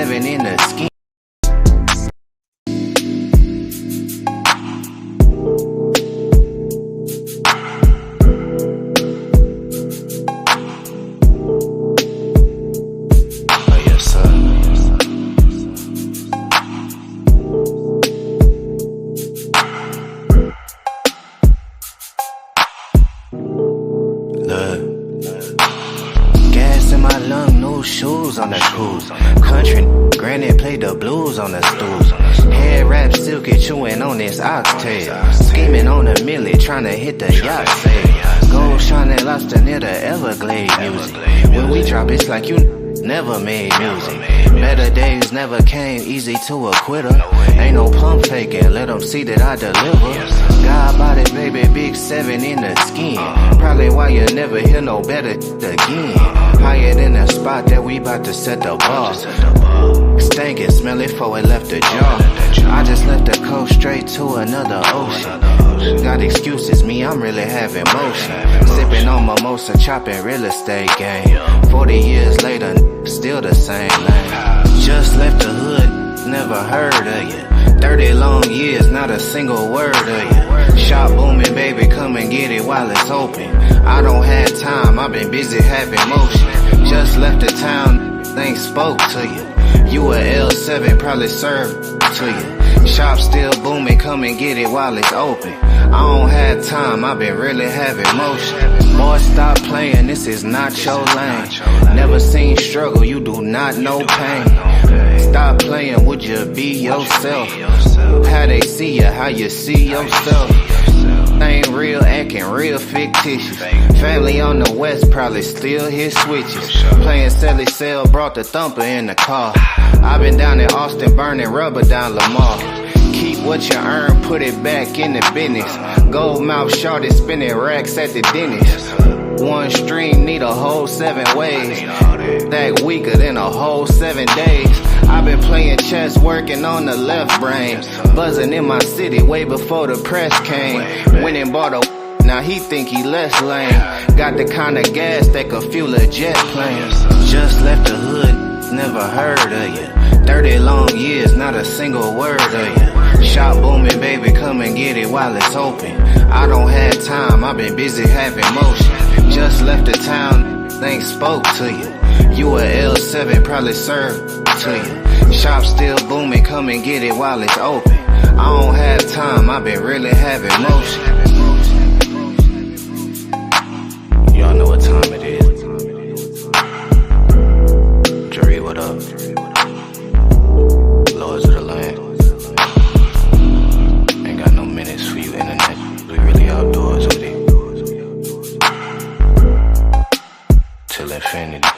7 in the skin. Shoes on the cruise. Country granny played the blues on the stools. Head wrapped silky chewing on this oxtail. Scheming on a millie trying to hit the yacht sail. Gold shining lobster near the Everglade music. When we drop it's like you never made music. Better days never came easy to a quitter. Ain't no pump faking, let them see that I deliver. God body baby, big 7 in the skin. Probably why you never hear no better again. Higher than the spot that we bout to set the bar. Stankin', smell it before it left the jar. I just left the coast straight to another ocean. Got excuses, me, I'm really having motion. Sipping on mimosa, chopping real estate game. 40 years later, still the same lane. Just left the hood, never heard of you. 30 long years, not a single word of you. Shop booming, baby, come and get it while it's open. I don't have time, I've been busy having motion. Just left the town, things spoke to you. You a L7, probably served to you. Shop still booming, come and get it while it's open. I don't have time, I've been really having motion. Boy, stop playing, this is not your lane. Never seen struggle, you do not know pain. Stop playing, would you be yourself? How they see you, how you see yourself. Ain't real, acting real fictitious. Family on the west probably still hit switches. Playing Sally Cell, brought the thumper in the car. I been down in Austin burning rubber down Lamar. Keep what you earn, put it back in the business. Gold mouth shorty spinning racks at the dentist. One stream need a whole 7 ways. That weaker than a whole 7 days. I've been playing chess, working on the left brain. Buzzing in my city way before the press came. Went and bought a now he think he less lame. Got the kind of gas that could fuel a jet plane. Just left the hood, never heard of you. 30 long years, not a single word of you. Shop booming, baby, come and get it while it's open. I don't have time, I've been busy having motion. Just left the town, things spoke to you. You a L7, probably served to you. Shop still booming, come and get it while it's open. I don't have time, I've been really having motion. Y'all know what time it is. Jerry, what up? Lords of the land. Ain't got no minutes for you, internet. We really outdoors with it. Till infinity.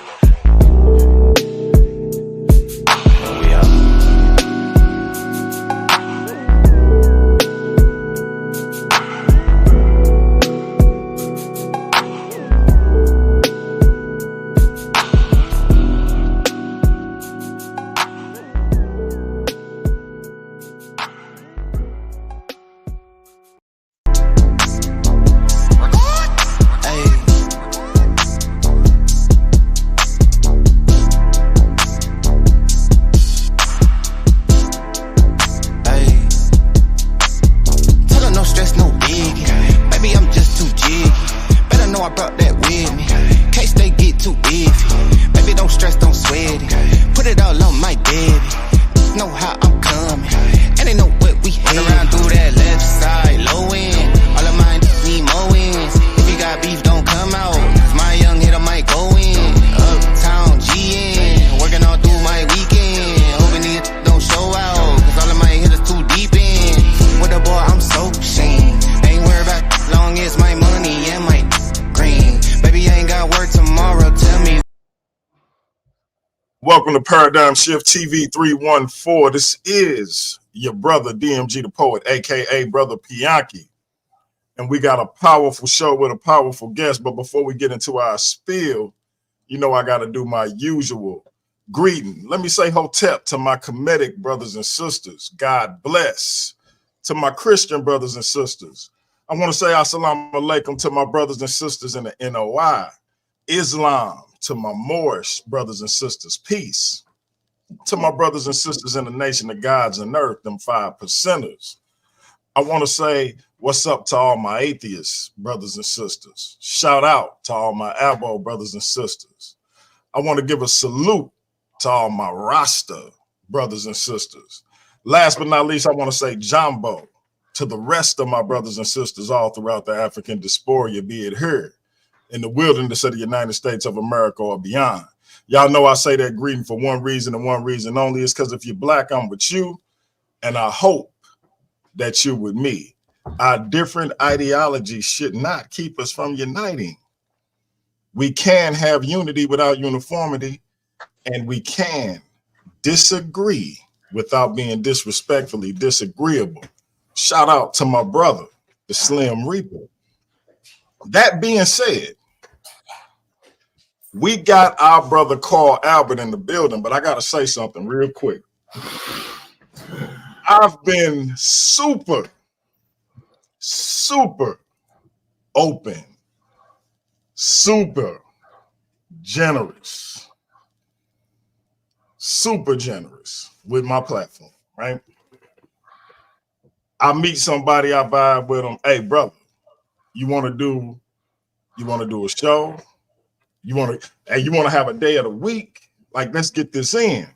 Welcome to Paradigm Shift TV 314. This is your brother DMG the Poet, aka Brother Pianki. And we got a powerful show with a powerful guest. But before we get into our spiel, you know I got to do my usual greeting. Let me say hotep to my Kemetic brothers and sisters. God bless. To my Christian brothers and sisters. I want to say assalamu alaikum to my brothers and sisters in the NOI. Islam to my Moorish brothers and sisters. Peace. To my brothers and sisters in the nation of gods and earth, them 5%ers, I want to say what's up to all my atheists, brothers and sisters. Shout out to all my Abo brothers and sisters. I want to give a salute to all my Rasta brothers and sisters. Last but not least, I want to say Jumbo to the rest of my brothers and sisters all throughout the African diaspora, be it here in the wilderness of the United States of America or beyond. Y'all know I say that greeting for one reason and one reason only. Is because if you're black, I'm with you, and I hope that you're with me. Our different ideologies should not keep us from uniting. We can have unity without uniformity, and we can disagree without being disrespectfully disagreeable. Shout out to my brother, the Slim Reaper. That being said, we got our brother Carl Albert in the building, but I got to say something real quick. I've been super open, super generous with my platform, right? I meet somebody, I vibe with them. Hey, brother, you want to do a show? You want to have a day of the week? Like, let's get this in.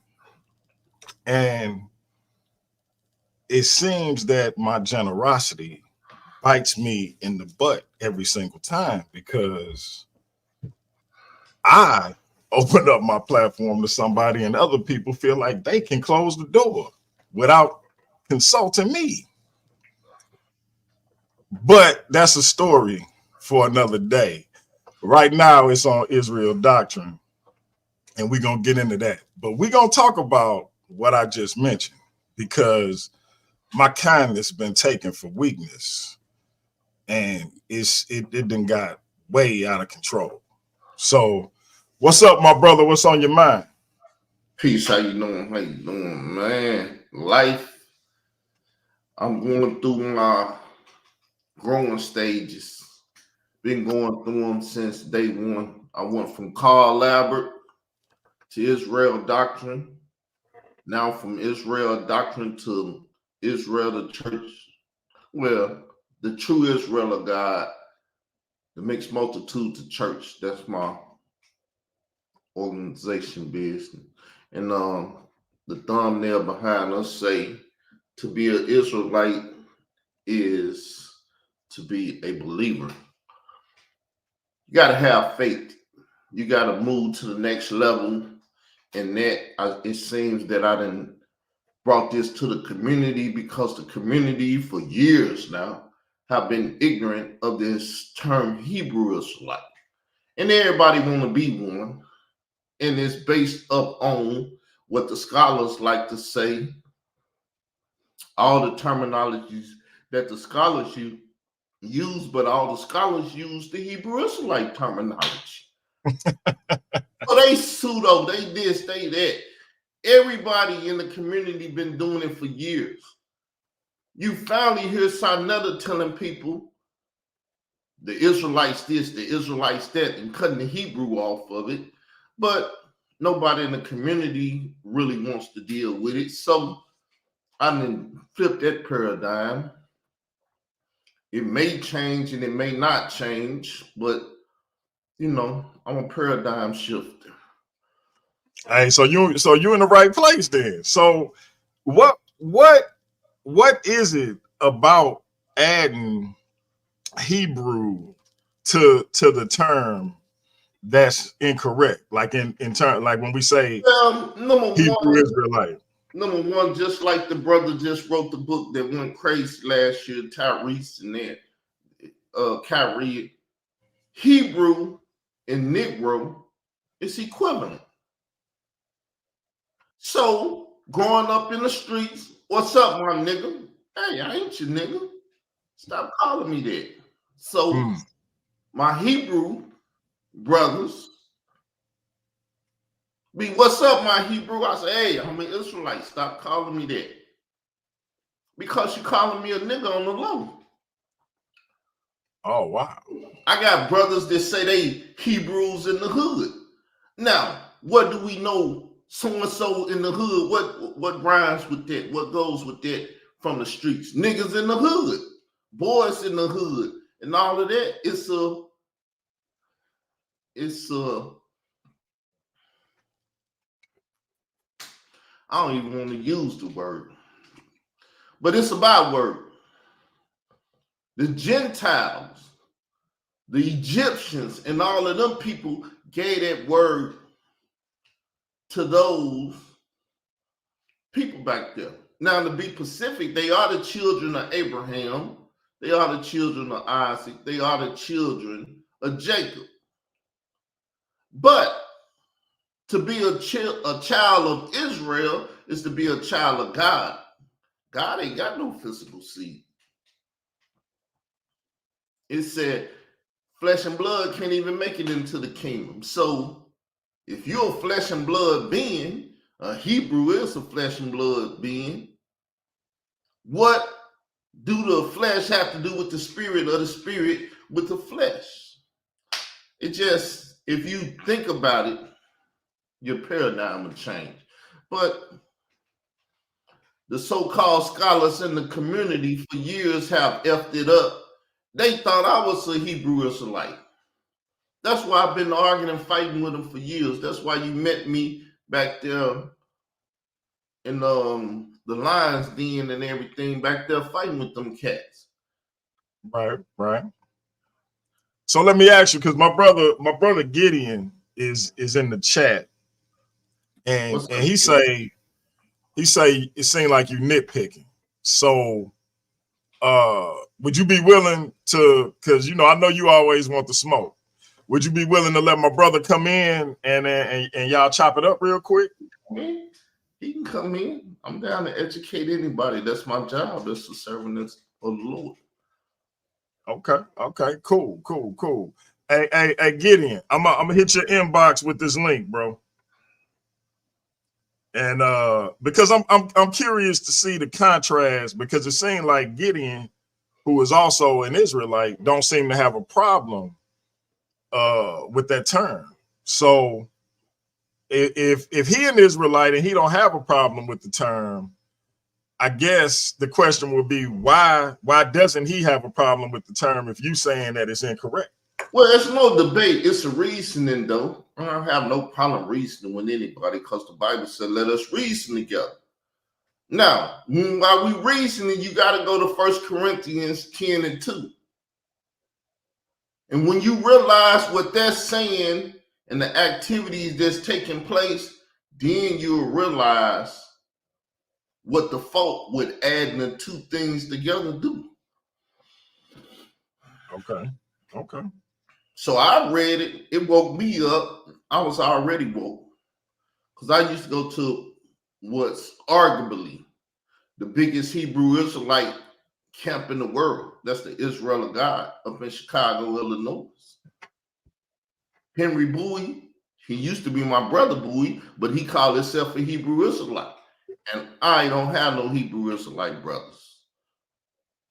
And it seems that my generosity bites me in the butt every single time, because I opened up my platform to somebody and other people feel like they can close the door without consulting me. But that's a story for another day. Right now it's on Israel Doctrine, and we're going to get into that. But we're going to talk about what I just mentioned, because my kindness been taken for weakness, and it done got way out of control. So what's up, my brother? What's on your mind? Peace. How you doing, man? Life. I'm going through my growing stages. Been going through them since day one. I went from Carl Albert to Israel Doctrine. Now from Israel Doctrine to Israel the Church. Well, the true Israel of God, the mixed multitude to church. That's my organization business. And the thumbnail behind us say, to be an Israelite is to be a believer. You got to have faith. You got to move to the next level. And that it seems that I done brought this to the community, because the community for years now have been ignorant of this term Hebrew Israelite. And everybody want to be one. And it's based up on what the scholars like to say, all the terminologies that the scholars use, but all the scholars use the Hebrew Israelite terminology. So they pseudo, they this, they that. Everybody in the community been doing it for years. You finally hear Sarnetta telling people the Israelites this, the Israelites that, and cutting the Hebrew off of it. But nobody in the community really wants to deal with it. So I didn't flip that paradigm. It may change and it may not change, but I'm a paradigm shifter. Hey, so you're in the right place then. So what is it about adding Hebrew to the term that's incorrect? Like in turn, like when we say Hebrew Israelite. Number one, just like the brother just wrote the book that went crazy last year, Tyrese and then Kyrie, Hebrew and Negro is equivalent. So growing up in the streets, what's up, my nigga? Hey, I ain't your nigga. Stop calling me that. So my Hebrew brothers be, what's up, my Hebrew? I say, hey, I'm an Israelite. Stop calling me that. Because you calling me a nigga on the low. Oh, wow. I got brothers that say they Hebrews in the hood. Now, what do we know so in the hood. What rhymes with that? What goes with that from the streets? Niggas in the hood, boys in the hood, and all of that. I don't even want to use the word, but it's a byword. The Gentiles, the Egyptians, and all of them people gave that word to those people back there. Now, to be specific, they are the children of Abraham. They are the children of Isaac. They are the children of Jacob. But to be a child of Israel is to be a child of God. God ain't got no physical seed. It said flesh and blood can't even make it into the kingdom. So if you're a flesh and blood being, a Hebrew is a flesh and blood being, what do the flesh have to do with the spirit, or the spirit with the flesh? It just, if you think about it, your paradigm will change. But the so-called scholars in the community for years have effed it up. They thought I was a Hebrew Israelite. That's why I've been arguing and fighting with them for years. That's why you met me back there in the Lions Den and everything, back there fighting with them cats. Right. So let me ask you, because my brother Gideon is in the chat, and he say it seemed like you nitpicking. So would you be willing to, because I know you always want the smoke, would you be willing to let my brother come in and y'all chop it up real quick? He can come in. I'm down to educate anybody. That's my job. That's the servant of the Lord. Okay, cool. Hey, Gideon, I'm gonna hit your inbox with this link, bro. And because I'm curious to see the contrast, because it seemed like Gideon, who is also an Israelite, don't seem to have a problem with that term. So if he an Israelite and he don't have a problem with the term, I guess the question would be why doesn't he have a problem with the term if you saying that it's incorrect? Well, it's no debate. It's a reasoning, though. I don't have no problem reasoning with anybody, because the Bible said, let us reason together. Now, while we reasoning, you got to go to 1 Corinthians 10 and 2. And when you realize what that's saying and the activities that's taking place, then you'll realize what the fault with adding the two things together do. Okay. So I read it. It woke me up. I was already woke, because I used to go to what's arguably the biggest Hebrew Israelite camp in the world. That's the Israel of God up in Chicago, Illinois. Henry Bowie, he used to be my brother Bowie, but he called himself a Hebrew Israelite. And I don't have no Hebrew Israelite brothers.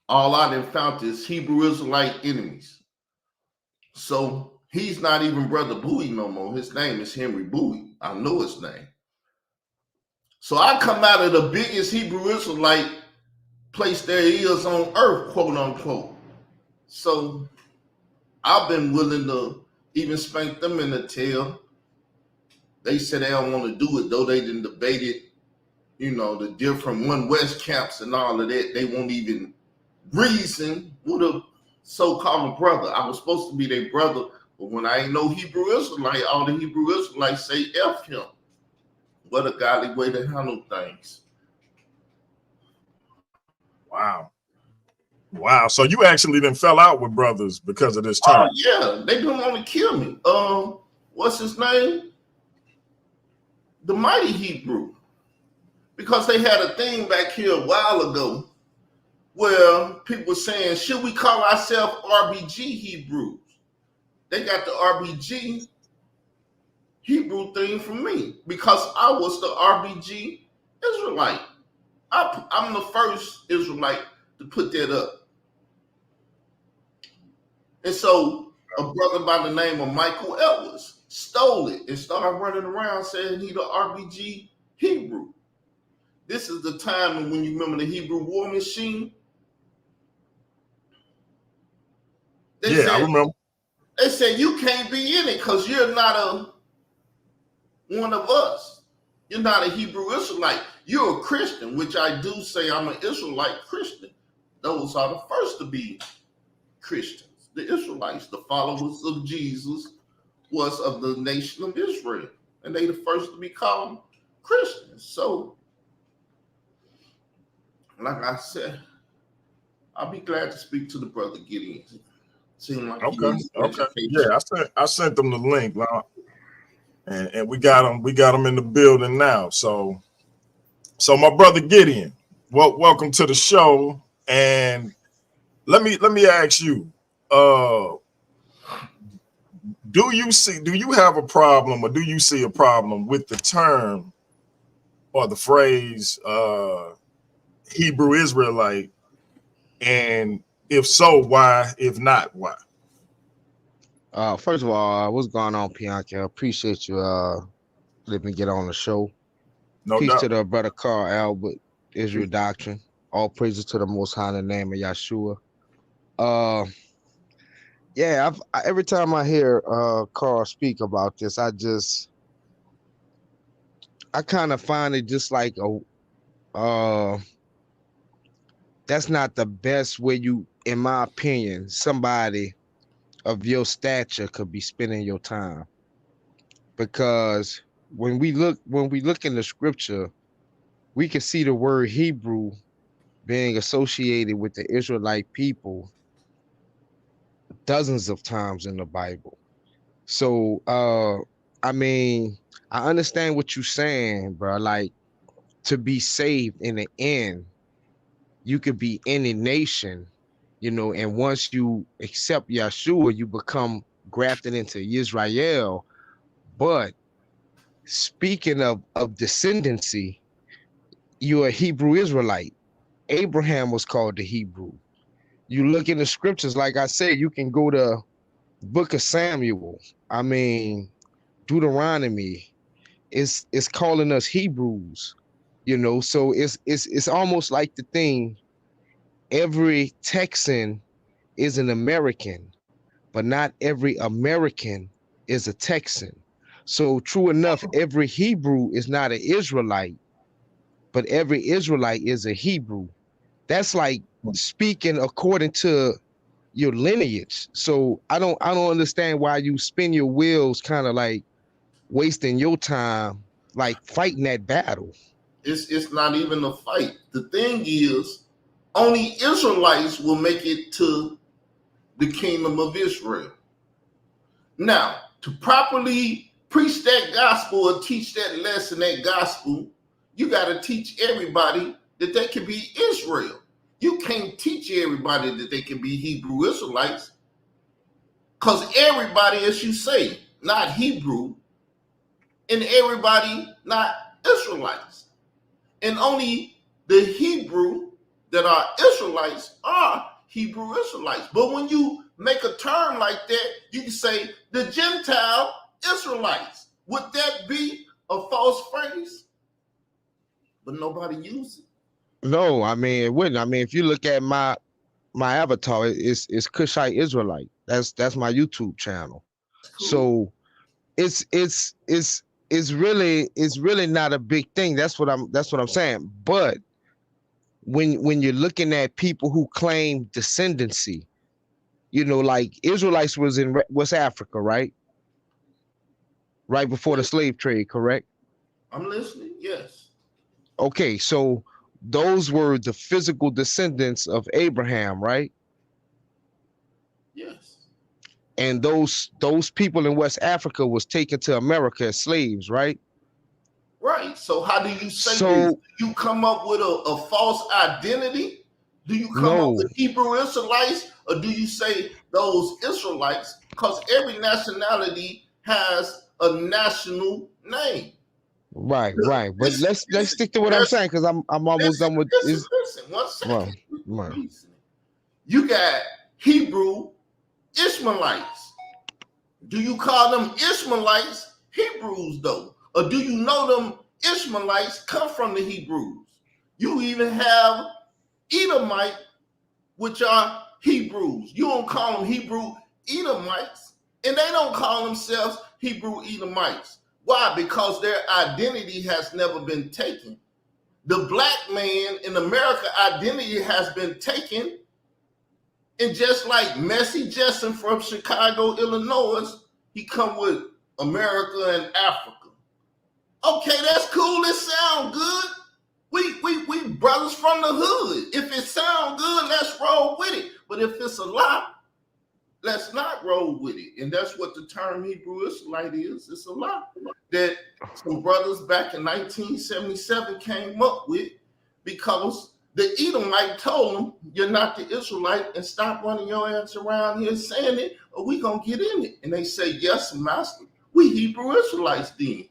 All I done found is Hebrew Israelite enemies. So he's not even Brother Bowie no more. His name is Henry Bowie. I know his name. So I come out of the biggest Hebrew Israelite place there is on earth, quote unquote. So I've been willing to even spank them in the tail. They said they don't want to do it, though they didn't debate it. The different One West camps and all of that. They won't even reason with a so-called brother. I was supposed to be their brother, but when I ain't no Hebrew Israelite, all the Hebrew Israelites say F him. What a godly way to handle things. Wow. So you actually then fell out with brothers because of this term? Yeah, they didn't want to kill me. What's his name? The Mighty Hebrew. Because they had a thing back here a while ago where people were saying, should we call ourselves RBG Hebrews? They got the RBG Hebrew thing from me because I was the RBG Israelite. I'm the first Israelite to put that up. And so a brother by the name of Michael Edwards, stole it and started running around saying he the RBG Hebrew. This is the time when you remember the Hebrew war machine. I remember. They said you can't be in it because you're not one of us. You're not a Hebrew Israelite. You're a Christian, which I do say I'm an Israelite Christian. Those are the first to be Christians. The Israelites, the followers of Jesus, was of the nation of Israel. And they the first to be called Christians. So, like I said, I'll be glad to speak to the brother Gideon. Seem like okay. Yeah, I sent them the link, and we got them in the building now. So my brother Gideon, welcome to the show. And let me ask you, do you have a problem, or do you see a problem with the term or the phrase Hebrew Israelite? And if so, why? If not, why? First of all, what's going on, Bianchi? I appreciate you letting me get on the show. No Peace doubt. to the brother Carl Albert, Israel Doctrine. All praises to the Most High in the name of Yeshua. Yeah, every time I hear Carl speak about this, I kind of find it just like that's not the best way you, in my opinion, somebody of your stature could be spending your time. Because when we look in the scripture, we can see the word Hebrew being associated with the Israelite people dozens of times in the Bible. So I mean, I understand what you're saying, bro. Like, to be saved in the end, you could be any nation, and once you accept Yeshua, you become grafted into Israel. But speaking of descendancy, you're a Hebrew Israelite. Abraham was called the Hebrew. You look in the scriptures, like I said, you can go to Book of Samuel. I mean, Deuteronomy is calling us Hebrews, so it's almost like the thing, every Texan is an American, but not every American is a Texan. So true enough, every Hebrew is not an Israelite, but every Israelite is a Hebrew. That's like speaking according to your lineage. So I don't understand why you spin your wheels, kind of like wasting your time, like fighting that battle. It's not even a fight. The thing is, only Israelites will make it to the kingdom of Israel. Now, to properly preach that gospel or teach that lesson, that gospel, you got to teach everybody that they can be Israel. You can't teach everybody that they can be Hebrew Israelites, because everybody, as you say, not Hebrew, and everybody not Israelites. And only the Hebrew that are Israelites are Hebrew Israelites. But when you make a term like that, you can say the Gentile Israelites. Would that be a false phrase? But nobody uses it. No, I mean it wouldn't. I mean, if you look at my avatar, it's Cushite Israelite. That's my YouTube channel. Cool. So it's really not a big thing. That's what I'm saying. But when you're looking at people who claim descendancy, like Israelites was in West Africa, right? Right before the slave trade, correct? I'm listening. Yes. Okay, so those were the physical descendants of Abraham, right? Yes. And those people in West Africa was taken to America as slaves, right? Right. So how do you say this? Do you come up with a false identity? Do you come up with Hebrew Israelites, or do you say those Israelites? Because every nationality has a national name. Right. But let's stick to what I'm saying, because I'm almost done with this. Listen, 1 second. Well. You got Hebrew Ishmaelites. Do you call them Ishmaelites Hebrews though? Or do you know them Ishmaelites come from the Hebrews? You even have Edomite, which are Hebrews. You don't call them Hebrew Edomites, and they don't call themselves Hebrew Edomites. Why? Because their identity has never been taken. The black man in America identity has been taken. And just like Messi Jessen from Chicago, Illinois, he come with America and Africa. Okay, that's cool. It sound good. We brothers from the hood. If it sound good, let's roll with it. But if it's a lie, let's not roll with it. And that's what the term Hebrew Israelite is. It's a lie that some brothers back in 1977 came up with because the Edomite told them, you're not the Israelite and stop running your ass around here saying it or we gonna get in it. And they say, yes, master, we Hebrew Israelites then.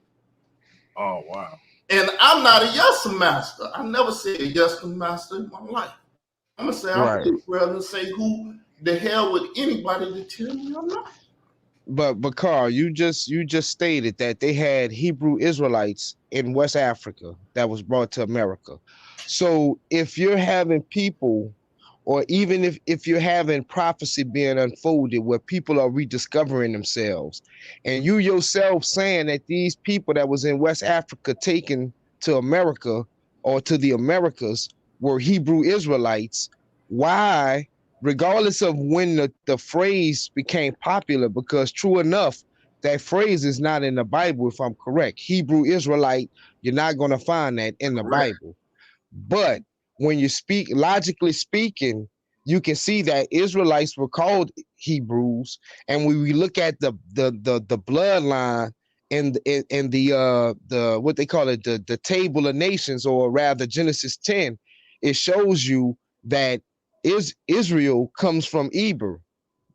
Oh, wow. And I'm not a yes master. I never said yes master in my life. I'm gonna say I'm Israel and say who the hell would anybody to tell me I'm not. But Carl, you just stated that they had Hebrew Israelites in West Africa that was brought to America. So if you're having people, or even if you're having prophecy being unfolded where people are rediscovering themselves, and you yourself saying that these people that was in West Africa taken to America or to the Americas were Hebrew Israelites, why, regardless of when the phrase became popular, because true enough, that phrase is not in the Bible, if I'm correct. Hebrew Israelite, you're not going to find that in the Bible. But when you speak, logically speaking, you can see that Israelites were called Hebrews. And when we look at the bloodline and the what they call it, the table of nations, or rather Genesis 10, it shows you that Israel comes from Eber,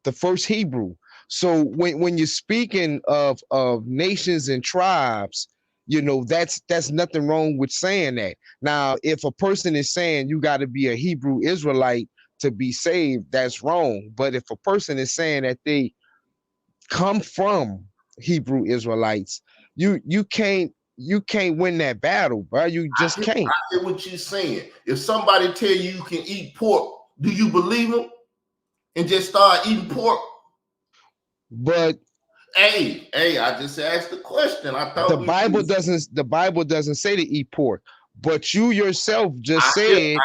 the first Hebrew. So when you're speaking of nations and tribes, you know, that's nothing wrong with saying that. Now, if a person is saying you got to be a Hebrew Israelite to be saved, that's wrong. But if a person is saying that they come from Hebrew Israelites, you can't win that battle, bro. You just can't. I hear what you're saying. If somebody tell you you can eat pork, do you believe them and just start eating pork? But hey, I just asked the question. I thought the Bible doesn't say to eat pork. But you yourself just said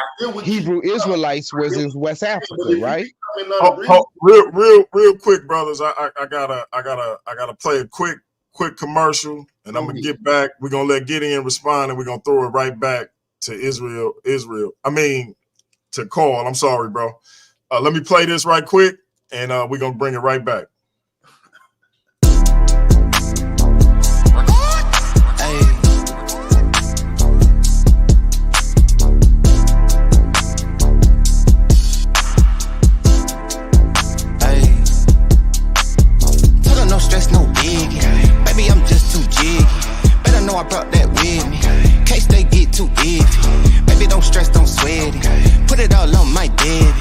Hebrew Israelites was in West Africa, right? Real quick, brothers. I gotta play a quick commercial, and I'm gonna get back. We're gonna let Gideon respond, and we're gonna throw it right back to Israel. I mean, to Carl. I'm sorry, bro. Let me play this right quick, and we're gonna bring it right back. I brought that with me. Case they get too iffy. Baby, don't stress, don't sweat it. Put it all on my daddy.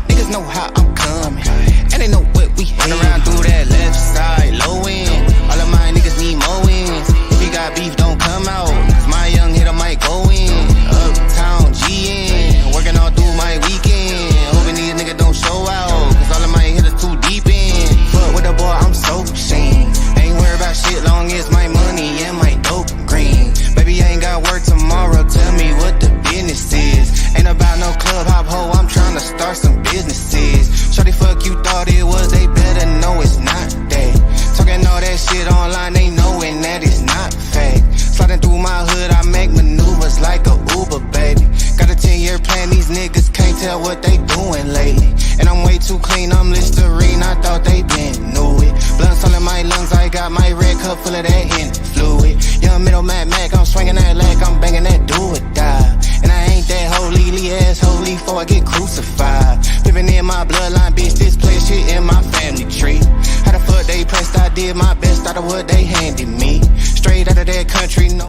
Niggas know how I'm coming, and they know what we run around through that left side, low end. All of my niggas need more wins. If you got beef, don't come out, cause my young hitter might go in. Uptown GN, working all through my weekend. Hoping these niggas don't show out, cause all of my hitters too deep in. Fuck with the boy, I'm so seen. Ain't worried about shit long as my money and my dope green. Baby, I ain't got work tomorrow, tell me what the business is. Ain't about no club hop hoe, I'm trying to start some businesses. Shorty, fuck you thought it was, they better know it's not that. Talking all that shit online, they knowing that it's not fact. Sliding through my hood, I make maneuvers like a Uber, baby. Got a 10-year plan, these niggas can't tell what they doing lately. And I'm way too clean, I'm Listerine, I thought they been knew it. Blood all in my lungs, I got my red cup full of that Henny fluid. Young middle Mac, I'm swinging that leg, I'm banging that do or die. And I ain't that holy, ass holy before I get crucified. Living in my bloodline, bitch, this place shit in my family tree. How the fuck they pressed, I did my best out of what they handed me. Straight out of that country, no.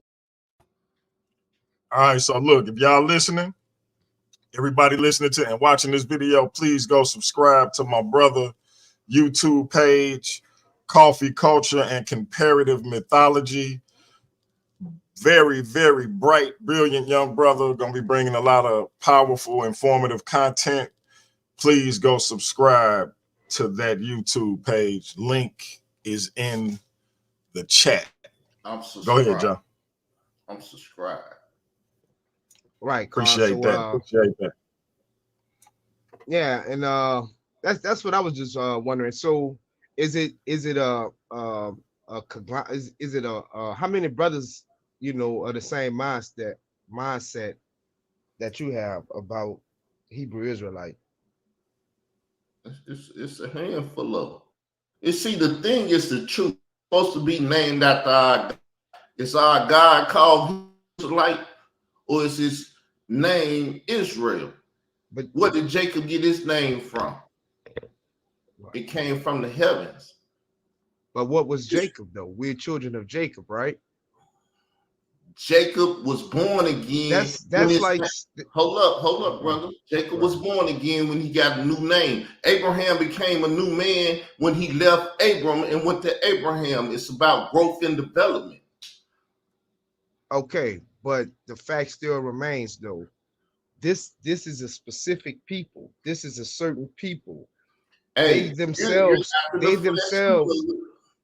All right, so look, if y'all listening, everybody listening to and watching this video, please go subscribe to my brother YouTube page, coffee culture and comparative mythology. Very, very bright, brilliant young brother. Going to be bringing a lot of powerful, informative content. Please go subscribe to that YouTube page. Link is in the chat. I'm Go ahead, subscribed. John. I'm subscribed. Right, Carl. Appreciate that. Appreciate that. Yeah, and that's what I was just wondering. So is it is it how many brothers, you know, are the same mindset that you have about Hebrew Israelite? It's a handful of them. You see, the thing is the truth. It's supposed to be named after our God. Is our God called Israelite, or is his name Israel? But Where did Jacob get his name from? It came from the heavens. But what was Jacob though? We're children of Jacob, right? Jacob was born again. That's like hold up, brother. Jacob was born again when he got a new name. Abraham became a new man when he left Abram and went to Abraham. It's about growth and development. okay, but the fact still remains though. This is a specific people. This is a certain people. Hey, They themselves,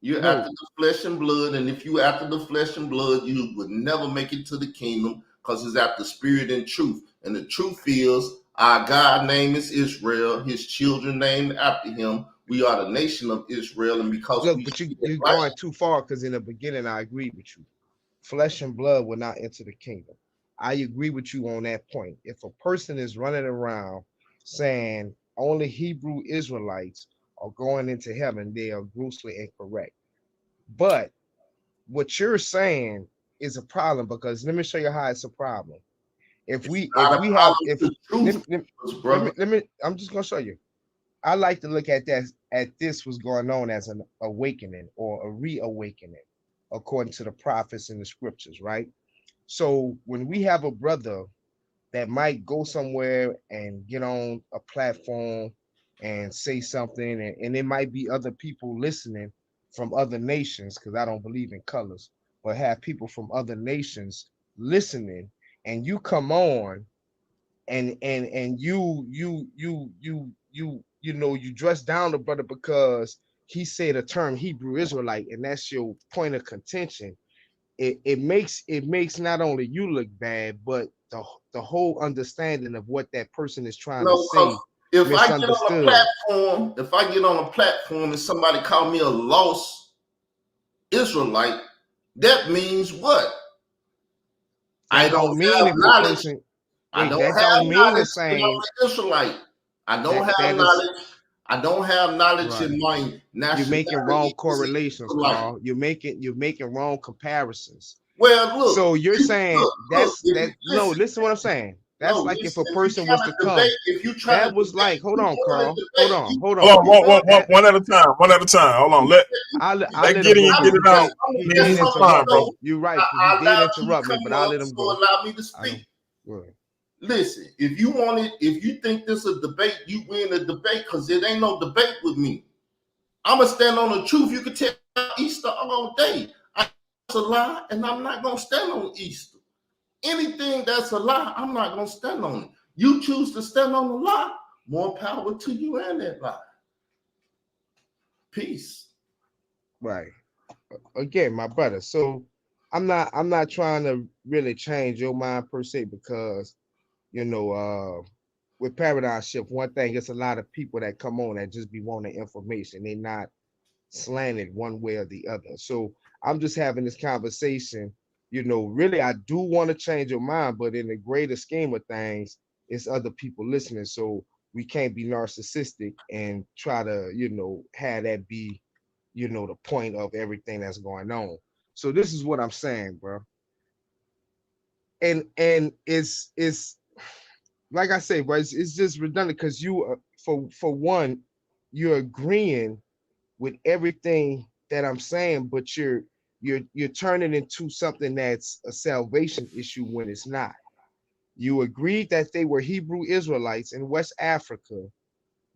you're no, after the flesh and blood, and if you after the flesh and blood, you would never make it to the kingdom because it's after spirit and truth. And the truth is, our God name is Israel. His children named after him. We are the nation of Israel, and because look, we but see you're right, going too far because in the beginning I agreed with you. Flesh and blood will not enter the kingdom. I agree with you on that point. If a person is running around saying only Hebrew Israelites are going into heaven, they are grossly incorrect. But what you're saying is a problem because let me show you how it's a problem. If it's we not if a we have problem if to truth, brother. let me I'm just gonna show you. I like to look at this was going on as an awakening or a reawakening, according to the prophets in the scriptures, right? So when we have a brother that might go somewhere and get on a platform and say something, and it might be other people listening from other nations, because I don't believe in colors, but have people from other nations listening, and you come on and you know you dress down the brother because he said a term Hebrew Israelite, and that's your point of contention. It makes not only you look bad, but the whole understanding of what that person is trying to No, because say if I get on a misunderstood. platform, and somebody call me a lost Israelite, that means what? I That don't don't mean have if a knowledge. person I wait, don't that have don't mean the knowledge and I'm same. an Israelite. I don't That have that is knowledge. I don't have knowledge right. in my You're making wrong nationality as an correlations, Israelite. Carl. You're making wrong comparisons. Well, So look, you're saying look. that's that no, listen to what I'm saying. That's like if Listen. a If you person was trying to to debate, come, that was like, hold on, Carl. Hold on, you hold Hold on. on, That one at a time. One at a time. Hold on. I Let let him go Gideon I'm get a because it out. guest. I'm a he Then guest did you on the respond, interrupt bro. me. show. You're right, because he I did allowed you to interrupt me, but come I'll up, let him so go. allow me to I don't speak. go ahead. Listen, if you think this is a debate, you win a debate because it ain't no debate with me. I'm gonna stand on the truth. You can tell Easter all day. It's a lie, and I'm not gonna stand on Easter. Anything that's a lie, I'm not gonna stand on it. You choose to stand on the lie, more power to you and that lie. Peace. Right. Again, my brother. So I'm not trying to really change your mind per se because you know with paradigm shift, one thing it's a lot of people that come on that just be wanting information. They're not slanted one way or the other. So I'm just having this conversation. You know, really, I do want to change your mind, but in the greater scheme of things, it's other people listening. So we can't be narcissistic and try to, have that be, the point of everything that's going on. So this is what I'm saying, bro. And it's like I say, bro, it's just redundant because for one, you're agreeing with everything that I'm saying, but you're turning into something that's a salvation issue when it's not. You agreed that they were Hebrew Israelites in West Africa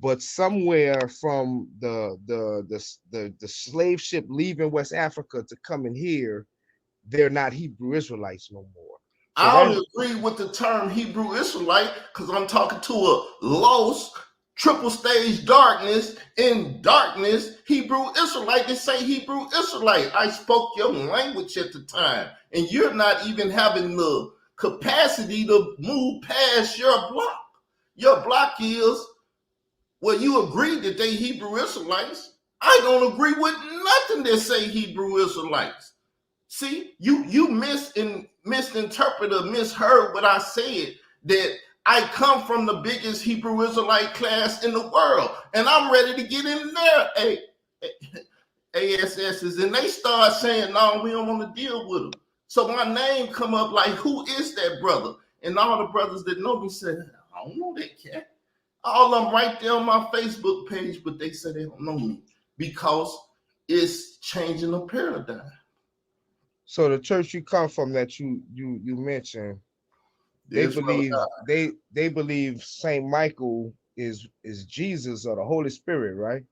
but somewhere from the slave ship leaving West Africa to coming here, they're not Hebrew Israelites no more. So I that's don't agree with the term Hebrew Israelite because I'm talking to a lost triple stage darkness in darkness Hebrew Israelite. They say Hebrew Israelite. I spoke your language at the time, and you're not even having the capacity to move past your block. Your block is, well, you agree that they Hebrew Israelites. I don't agree with nothing that say Hebrew Israelites. See, you misinterpreted or misheard what I said, that I come from the biggest Hebrew Israelite class in the world, and I'm ready to get in there. ASSs, and they start saying, no, we don't want to deal with them. So my name come up like, who is that brother? And all the brothers that know me said, I don't know that cat. All of them right there on my Facebook page, but they say they don't know me because it's changing the paradigm. so the church you come from that you mentioned, they believe Saint Michael is Jesus or the Holy Spirit, right?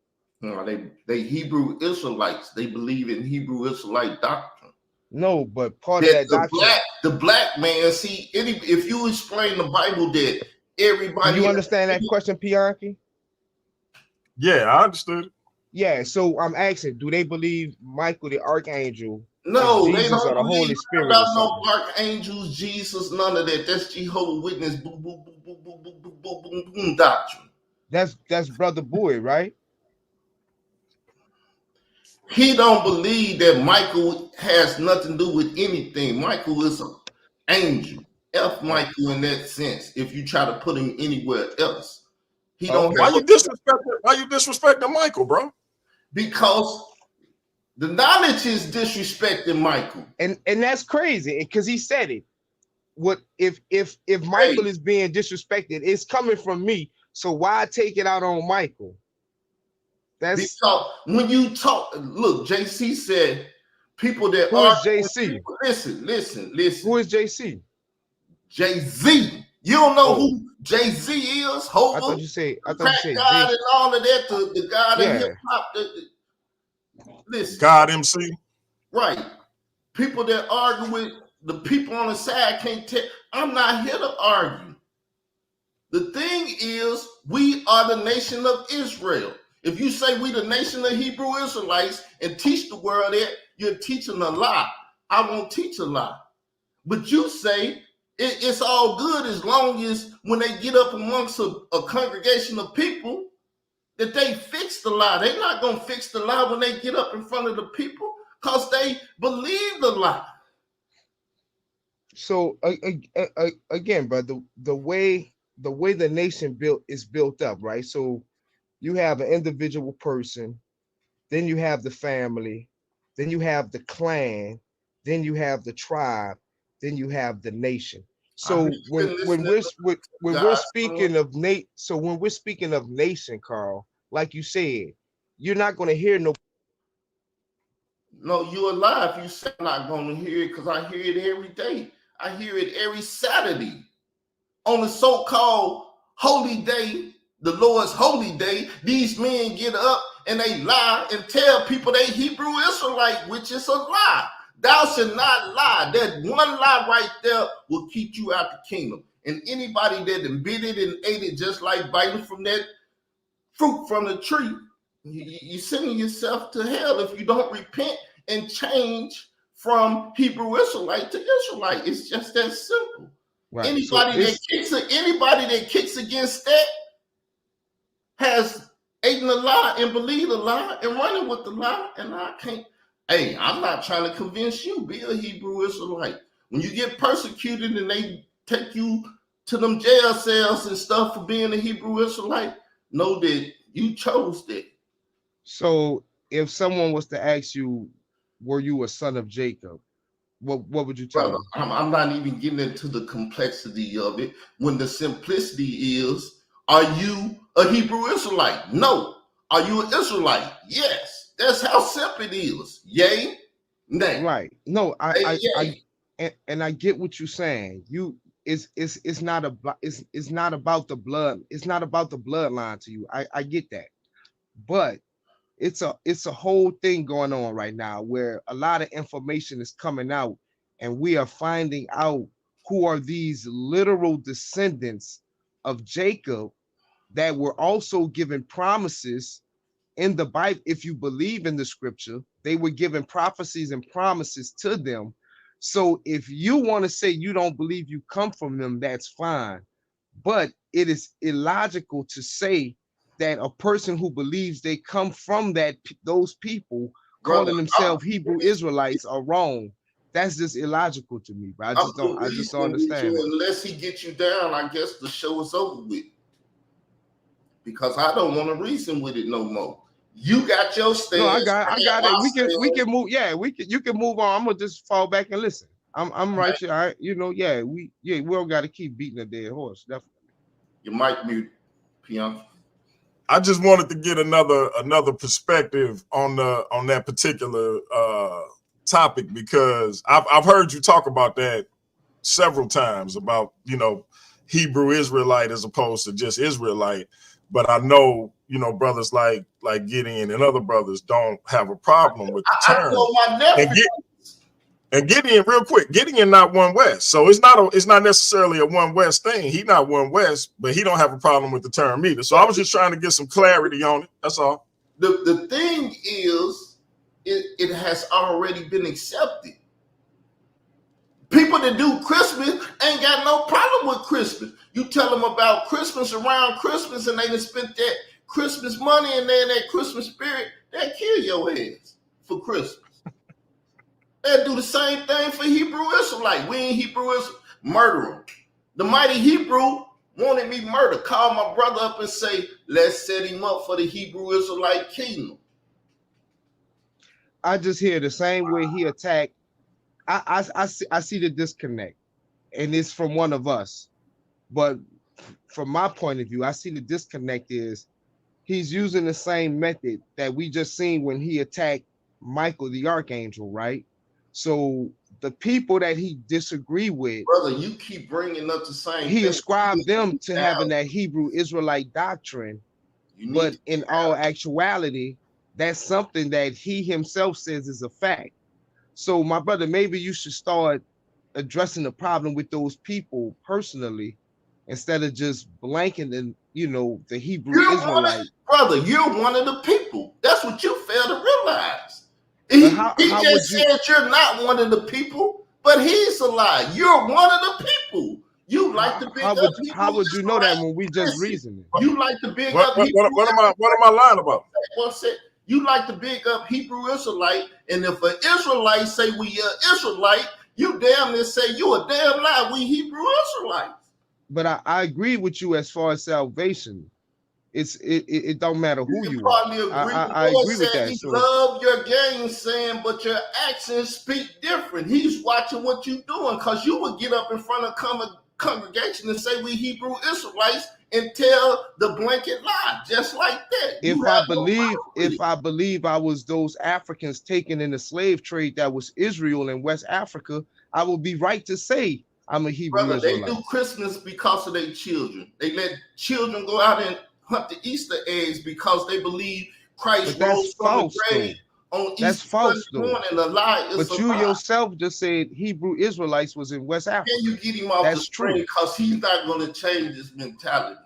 No, they Hebrew Israelites. They believe in Hebrew Israelite doctrine. No, but part of that doctrine. The black man, see, if you explain the Bible that Do everybody, you understand that question, Pianki? Yeah, I understood it. Yeah, so I'm asking, do they believe Michael the Archangel is no, they Jesus or don't the believe Holy Spirit or about no something? archangels, Jesus, none of that. That's Jehovah's Witness boom, boom, boom, boom, boom, boom, boom, boom, boom, boom, doctrine. That's Brother Boyd, right? He don't believe that Michael has nothing to do with anything. Michael is an angel. F Oh, Michael in that sense, if you try to put him anywhere else. He don't Why okay. have you disrespecting? Why you disrespecting Michael, bro? because the knowledge is disrespecting Michael. And that's crazy because he said it. What if Hey, Michael is being disrespected? It's coming from me. So why take it out on Michael? That's because when you talk, look, JC said people that who argue is with JC? people, listen. Who is JC? Jay-Z. You don't know Oh, who Jay-Z is? I thought Hova, you said crack God J. and all of that, the God of Yeah. hip-hop. Listen, God MC. right. People that argue with the people on the side can't tell. I'm not here to argue. The thing is, we are the nation of Israel. If you say we the nation of Hebrew Israelites and teach the world that, you're teaching a lie. I won't teach a lie. But you say it's all good as long as when they get up amongst a congregation of people that they fix the lie. They're not going to fix the lie when they get up in front of the people because they believe the lie. So again, bro, the way the nation is built up, right? So you have an individual person, then you have the family, then you have the clan, then you have the tribe, then you have the nation. I heard So you've been when listening to we're God's son. speaking of when we're speaking of nation, Carl, like you said, you're not going to hear no. No, you're alive. You say I'm not going to hear it because I hear it every day. I hear it every Saturday. On the so-called holy day, the Lord's holy day, these men get up and they lie and tell people they Hebrew Israelite, which is a lie. Thou shalt not lie. That one lie right there will keep you out the kingdom. And anybody that bit it and ate it just like biting from that fruit from the tree, you're sending yourself to hell if you don't repent and change from Hebrew Israelite to Israelite. It's just that simple. Right. So Anybody it's that kicks against that has eaten a lie and believed a lie and running with the lie. And I can't. Hey, I'm not trying to convince you. Be a Hebrew Israelite. When you get persecuted and they take you to them jail cells and stuff for being a Hebrew Israelite, know that you chose that. so if someone was to ask you, were you a son of Jacob? What would you tell Brother, them? I'm not even getting into the complexity of it when the simplicity is, are you a Hebrew Israelite? No. Are you an Israelite? Yes. That's how simple it is. Yay, nay. Right. No, Say yay. and I get what you're saying. it's not about it's not about the blood. It's not about the bloodline to you. I get that, but it's a whole thing going on right now where a lot of information is coming out, and we are finding out who are these literal descendants of Jacob that were also given promises in the Bible. If you believe in the scripture, they were given prophecies and promises to them. So if you want to say you don't believe you come from them, that's fine. But it is illogical to say that a person who believes they come from those people Brother, calling themselves Hebrew Israelites are wrong. That's just illogical to me, bro. I just don't understand that. Unless he gets you down, I guess the show is over with. Because I don't want to reason with it no more. You got your stance. No, I got it. We can move. Yeah, you can move on. I'm gonna just fall back and listen. I'm right here. We don't got to keep beating a dead horse. Definitely. You might mute, Pion. I just wanted to get another perspective on that particular topic, because I've heard you talk about that several times about, Hebrew Israelite as opposed to just Israelite. But I know, brothers like Gideon and other brothers don't have a problem with the term. I know my nephew. And Gideon, real quick, Gideon not one West, so it's not necessarily a one West thing. He not one West, but he don't have a problem with the term either. So I was just trying to get some clarity on it. That's all. The thing is, it has already been accepted. People that do Christmas ain't got no problem with Christmas. You tell them about Christmas around Christmas, and they done spent that Christmas money and they in that Christmas spirit, they'll kill your ass for Christmas. They'll do the same thing for Hebrew Israelite. We ain't Hebrew Israelite. Murder him. The mighty Hebrew wanted me murdered. Call my brother up and say, let's set him up for the Hebrew Israelite kingdom. I just hear the same way he attacked. I see the disconnect, and it's from one of us. But from my point of view, I see the disconnect is he's using the same method that we just seen when he attacked Michael the Archangel, right? So the people that he disagree with, brother, you keep bringing up the same. He ascribed them to having that Hebrew Israelite doctrine, but in all actuality, that's something that he himself says is a fact. So, my brother, maybe you should start addressing the problem with those people personally instead of just blanking the Hebrew Israelite. Brother, you're one of the people. That's what you fail to realize. He just said you're not one of the people, but he's a lie. You're one of the people. You like to big up. How would you know that when we just reasoning? You like to big up. What am I lying about? You like to big up Hebrew Israelite, and if an Israelite say we are Israelite, you damn near say you a damn lie. We Hebrew Israelites. But I agree with you as far as salvation. It don't matter who you are. I agree with that. He love your game, saying, but your actions speak different. He's watching what you doing, because you would get up in front of congregation and say we Hebrew Israelites and tell the blanket lie just like that. If I believe I was those Africans taken in the slave trade that was Israel and West Africa, I would be right to say I'm a Hebrew Israelite. They do Christmas because of their children. They let children go out and hunt the Easter eggs because they believe Christ rose from the grave on Easter morning. A lie is but you yourself just said Hebrew Israelites was in West Africa. Can you get him off the screen? Because he's not going to change his mentality.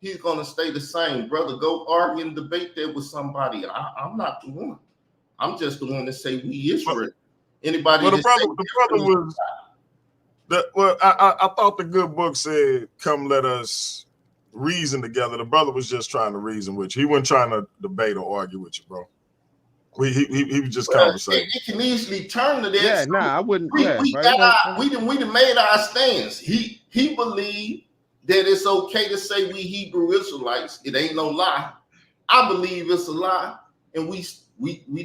He's going to stay the same. Brother, go argue and debate that with somebody. I'm not the one. I'm just the one that say we Israel. Anybody? Well, the brother was. I thought the good book said, "Come, let us reason together." The brother was just trying to reason with you. He wasn't trying to debate or argue with you, bro. He was just conversating. It can easily turn to that. Yeah, I wouldn't. We done made our stance. He believed that it's okay to say we Hebrew Israelites. It ain't no lie. I believe it's a lie, and we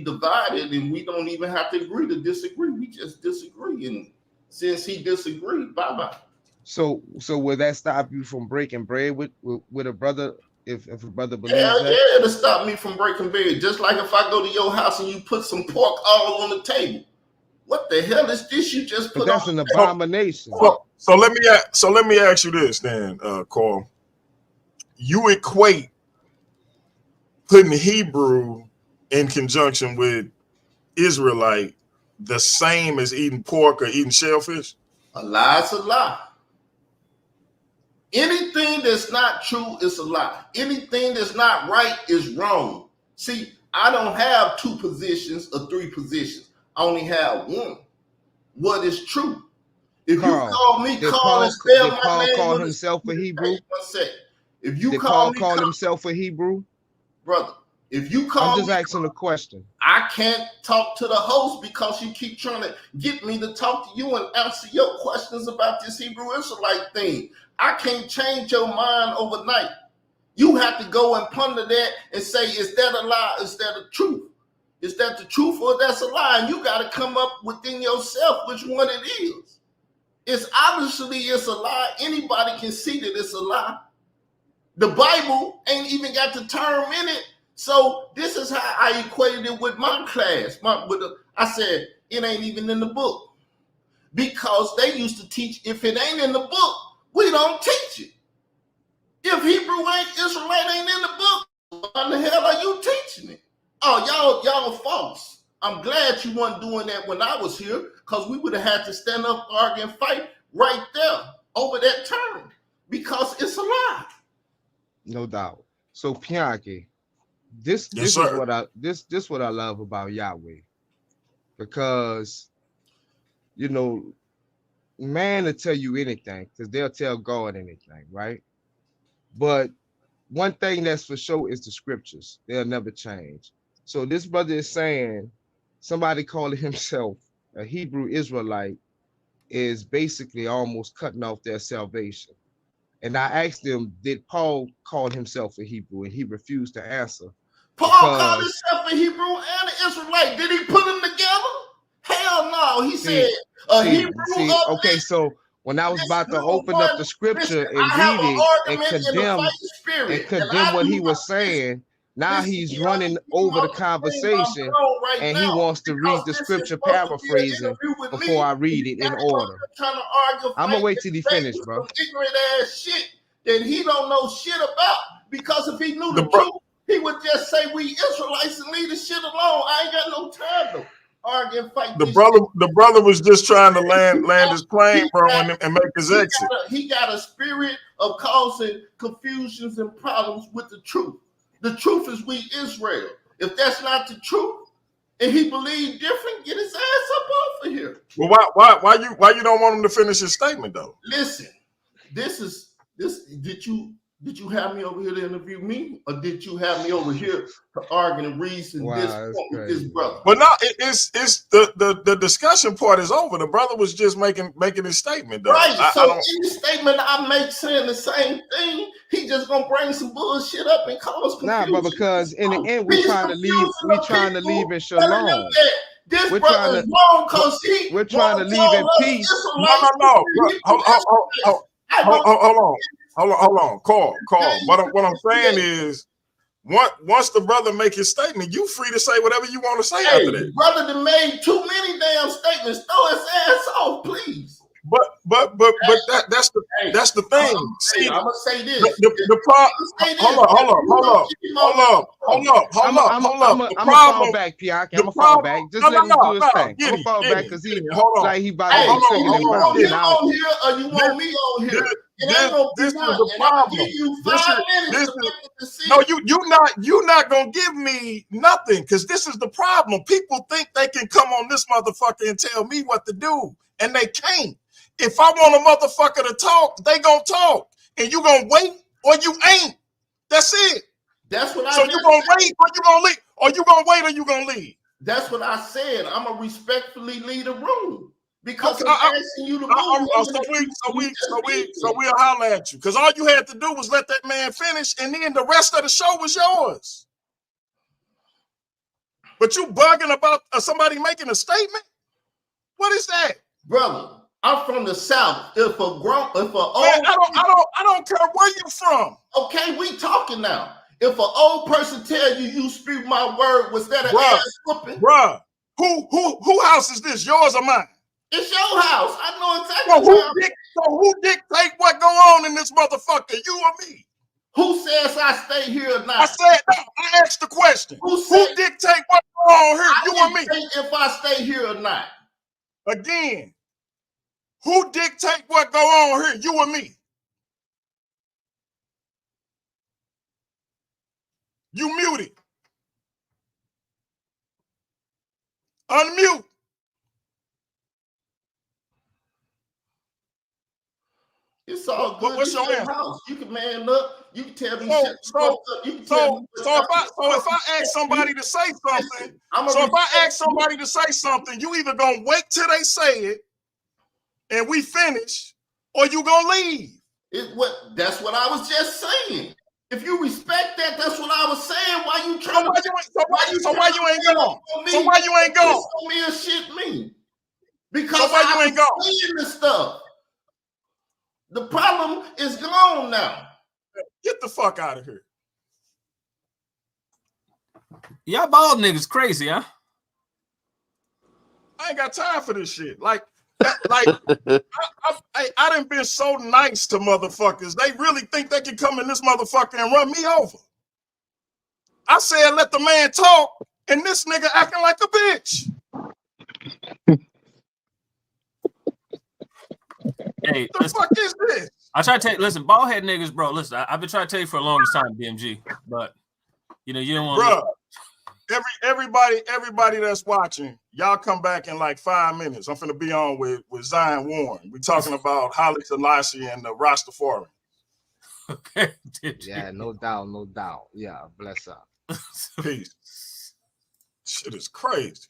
divided, and we don't even have to agree to disagree. We just disagree, and since he disagreed, bye. So will that stop you from breaking bread with a brother if a brother believes that? Yeah, it'll stop me from breaking bread. Just like if I go to your house and you put some pork all on the table. What the hell is this you just put on? That's an abomination. So let me ask you this then, Carl. You equate putting Hebrew in conjunction with Israelite the same as eating pork or eating shellfish? A lie is a lie. Anything that's not true is a lie. Anything that's not right is wrong. See, I don't have 2 positions or 3 positions. I only have one. What is true? If Carl, you call me did Carl and Paul, spell did my Paul name call with himself a Hebrew? 1 second. If you Did call Paul me call himself a Hebrew? brother, if you I'm call just me, asking a question. I can't talk to the host because you keep trying to get me to talk to you and answer your questions about this Hebrew Israelite thing. I can't change your mind overnight. You have to go and ponder that and say, is that a lie? Is that a truth? Is that the truth or that's a lie? And you got to come up within yourself which one it is. It's obviously it's a lie. Anybody can see that it's a lie. The Bible ain't even got the term in it. So this is how I equated it with my class. I said, it ain't even in the book. Because they used to teach, if it ain't in the book, we don't teach it. If Hebrew ain't Israelite ain't in the book, why the hell are you teaching it? Oh, y'all false. I'm glad you weren't doing that when I was here, because we would have had to stand up, argue, and fight right there over that term. Because it's a lie. No doubt. So Pianki, this Yes, is sir. what I love about Yahweh, because you know, man will tell you anything because they'll tell God anything, right? But one thing that's for sure is the scriptures. They'll never change. So this brother is saying somebody calling himself a Hebrew Israelite is basically almost cutting off their salvation. And I asked him, did Paul call himself a Hebrew? And he refused to answer. Paul called Because himself a Hebrew and an Israelite. Did he put them together? Hell no. He said see, a Hebrew of okay, this. so when I was This about to number open up one. the Listen, scripture and I have read an it argument in the fighting spirit, and and condemn I what do he not. was saying, now Listen, he's you don't running need to come over the off the screen while I'm conversation gone right and he now, wants to because read the this is scripture supposed to be an paraphrasing interview with before me. I And read you it in got to come order. here trying to argue, I'm fight, gonna wait and till he debate finished, with bro. some ignorant ass shit that he don't know shit about. Because if he knew The the truth, he would just say we Israelites and leave the shit alone. I ain't got no time to argue and fight this shit. the brother was just trying to land his plane, bro, and make his exit. He got a spirit of causing confusions and problems with the truth. The truth is we Israel. If that's not the truth, and he believed different, get his ass up off of here. Well, why you don't want him to finish his statement though? Listen, this. Did you have me over here to interview me, or did you have me over here to argue and reason this Wow, that's point with this crazy, brother? But no, it's the discussion part is over. The brother was just making his statement though. Right. I So don't. any statement I make saying the same thing, he just gonna bring some bullshit up and cause Nah, confusion. but because in the end He's we're confusing trying to the leave people, in telling them shalom. that this We're trying brother to is wrong because he we're trying want to to leave call in us peace. Israelites. No. Hebrew Israelites. I don't Hold on. Call. What I'm saying is, once the brother make his statement, you free to say whatever you want to say Hey, after that. the brother that made too many damn statements. Throw his ass off, please. But Hey, that's the thing. See, I'm gonna say this. the problem. Hold up. The I'm gonna fall problem. back, Piaki. I'm The gonna fall problem. back. Just let him do his No. thing. I'm Get gonna it. fall Get back it. because Get he it. Hold on. like he about to Hey, be tricking you and Hold on. want Get him it. bouncing out. on here or you want me on here? It ain't gonna This be is none. the And I'm gonna problem. give you This 5 is minutes this to is make a decision. no, you're not gonna give me nothing, because this is the problem. People think they can come on this motherfucker and tell me what to do, and they can't. If I want a motherfucker to talk, they gonna talk, and you gonna wait or you ain't. That's it. That's what So I you just gonna said. wait or you gonna leave, or you gonna wait or you gonna leave. That's what I said. I'm gonna respectfully leave the room because Okay, I'm asking you to move. so we'll holler at you, because all you had to do was let that man finish, and then the rest of the show was yours. But you bugging about somebody making a statement? What is that? Brother, I'm from the South. If a old Man, I don't care where you from. okay, we talking now. If an old person tell you speak my word, was that an Bruh, ass whooping? bruh. Who house is this? Yours or mine? It's your house. I know exactly So who dictate what go on in this motherfucker? You or me? Who says I stay here or not? I said no. I asked the question. Who dictate what go on here? You or me? If I stay here or not. Again, who dictate what go on here? You or me? You muted. Unmute. It's all good. What's your answer? House. You can man up. You can tell me shit. So if I ask somebody to say something, you either gonna wait till they say it and we finish, or you gonna leave. That's what I was just saying. If you respect that, that's what I was saying. Why you trying why you ain't gone? So why you ain't gone? Me and shit me. Because so why you ain't gone? Saying this stuff. The problem is gone now. Get the fuck out of here. Y'all bald niggas crazy, huh? I ain't got time for this shit. Like I done been so nice to motherfuckers. They really think they can come in this motherfucker and run me over. I said, let the man talk, and this nigga acting like a bitch. Hey, the fuck is this? I try to tell you, listen, bald head niggas, bro. Listen, I've been trying to tell you for the longest time, DMG, but you know, you don't want to. Everybody that's watching, y'all come back in like 5 minutes. I'm finna be on with Zion Warren. We talking about Haile Selassie and the Rastafari. Okay. Yeah, no doubt. Yeah, bless up. Peace. Shit is crazy.